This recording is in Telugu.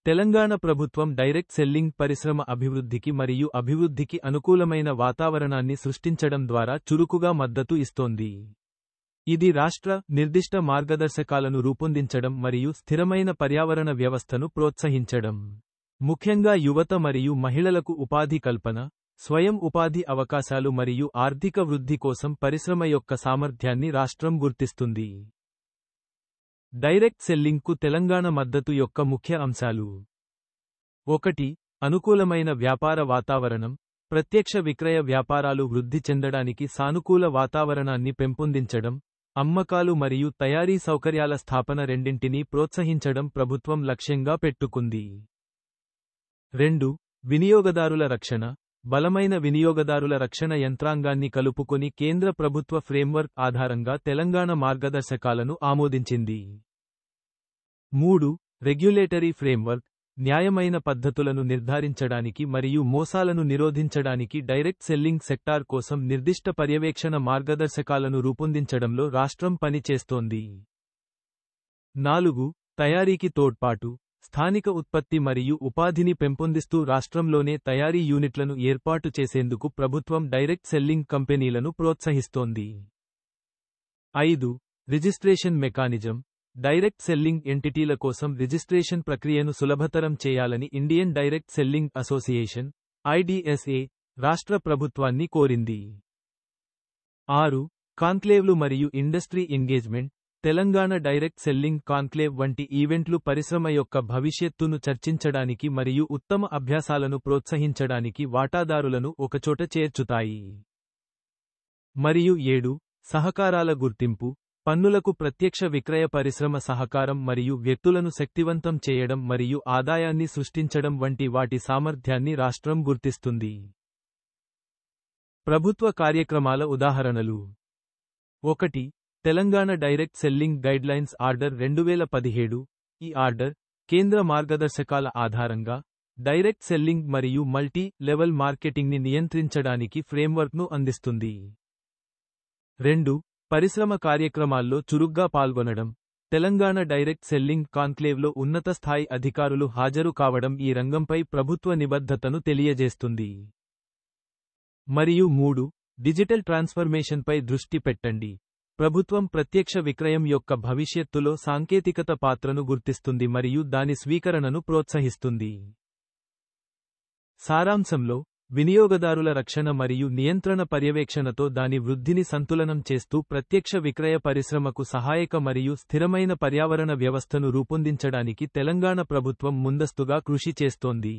తెలంగాణ ప్రభుత్వం డైరెక్ట్ సెల్లింగ్ పరిశ్రమ అభివృద్ధికి మరియు అభివృద్ధికి అనుకూలమైన వాతావరణాన్ని సృష్టించడం ద్వారా చురుకుగా మద్దతు ఇస్తోంది. ఇది రాష్ట్ర నిర్దిష్ట మార్గదర్శకాలను రూపొందించడం మరియు స్థిరమైన పర్యావరణ వ్యవస్థను ప్రోత్సహించడం, ముఖ్యంగా యువత మరియు మహిళలకు ఉపాధి కల్పన, స్వయం ఉపాధి అవకాశాలు మరియు ఆర్థిక వృద్ధి కోసం పరిశ్రమ యొక్క సామర్థ్యాన్ని రాష్ట్రం గుర్తిస్తుంది. డైరెక్ట్ సెల్లింగ్కు తెలంగాణ మద్దతు యొక్క ముఖ్య అంశాలు: 1. అనుకూలమైన వ్యాపార వాతావరణం. ప్రత్యక్ష విక్రయ వ్యాపారాలు వృద్ధి చెందడానికి సానుకూల వాతావరణాన్ని పెంపొందించడం, అమ్మకాలు మరియు తయారీ సౌకర్యాల స్థాపన రెండింటినీ ప్రోత్సహించడం ప్రభుత్వం లక్ష్యంగా పెట్టుకుంది. 2. వినియోగదారుల రక్షణ. బలమైన వినియోగదారుల రక్షణ యంత్రాంగాన్ని కలుపుకొని కేంద్ర ప్రభుత్వ ఫ్రేమ్వర్క్ ఆధారంగా తెలంగాణ మార్గదర్శకాలను ఆమోదించింది. 3. Regulatory framework. న్యాయమైన పద్ధతులను నిర్ధారించడానికి మరియు మోసాలను నిరోధించడానికి డైరెక్ట్ సెల్లింగ్ సెక్టార్ కోసం నిర్దిష్ట పర్యవేక్షణ మార్గదర్శకాలను రూపొందించడంలో రాష్ట్రం పనిచేస్తోంది. 4. తయారీకి తోడ్పాటు. స్థానిక ఉత్పత్తి మరియు ఉపాధిని పెంపొందిస్తూ రాష్ట్రంలోనే తయారీ యూనిట్లను ఏర్పాటు చేసేందుకు ప్రభుత్వం డైరెక్ట్ సెల్లింగ్ కంపెనీలను ప్రోత్సహిస్తోంది. 5. Registration mechanism. డైరెక్ట్ సెల్లింగ్ ఎంటిటీల కోసం రిజిస్ట్రేషన్ ప్రక్రియను సులభతరం చేయాలని Indian direct selling association (IDSA) రాష్ట్ర ప్రభుత్వాన్ని కోరింది. 6. కాన్క్లేవ్లు మరియు industry engagement. Telangana direct selling conclave వంటి ఈవెంట్లు పరిశ్రమ యొక్క భవిష్యత్తును చర్చించడానికి మరియు ఉత్తమ అభ్యాసాలను ప్రోత్సహించడానికి వాటాదారులను ఒకచోట చేర్చుతాయి. మరియు 7. సహకారాల గుర్తింపు. పన్నులకు ప్రత్యక్ష విక్రయ పరిశ్రమ సహకారం మరియు వ్యక్తులను శక్తివంతం చేయడం మరియు ఆదాయాన్ని సృష్టించడం వంటి వాటి సామర్థ్యాన్ని రాష్ట్రం గుర్తిస్తుంది. ప్రభుత్వ కార్యక్రమాల ఉదాహరణలు: 1. Telangana direct selling guidelines order 2017. ఈ ఆర్డర్, కేంద్ర మార్గదర్శకాల ఆధారంగా, డైరెక్ట్ సెల్లింగ్ మరియు మల్టీ లెవెల్ మార్కెటింగ్ని నియంత్రించడానికి ఫ్రేమ్వర్క్ను అందిస్తుంది. 2. పరిశ్రమ కార్యక్రమాల్లో చురుగ్గా పాల్గొనడం. తెలంగాణ డైరెక్ట్ సెల్లింగ్ కాన్క్లేవ్లో ఉన్నత స్థాయి అధికారులు హాజరు కావడం ఈ రంగంపై ప్రభుత్వ నిబద్ధతను తెలియజేస్తుంది. మరియు 3. డిజిటల్ ట్రాన్స్ఫర్మేషన్పై దృష్టి పెట్టండి. ప్రభుత్వం ప్రత్యక్ష విక్రయం యొక్క భవిష్యత్తులో సాంకేతికత పాత్రను గుర్తిస్తుంది మరియు దాని స్వీకరణను ప్రోత్సహిస్తుంది. సారాంశంలో, వినియోగదారుల రక్షణ మరియు నియంత్రణ పర్యవేక్షణతో దాని వృద్ధిని సంతులనం చేస్తూ ప్రత్యక్ష విక్రయ పరిశ్రమకు సహాయక మరియు స్థిరమైన పర్యావరణ వ్యవస్థను రూపొందించడానికి తెలంగాణ ప్రభుత్వం ముందస్తుగా కృషి చేస్తోంది.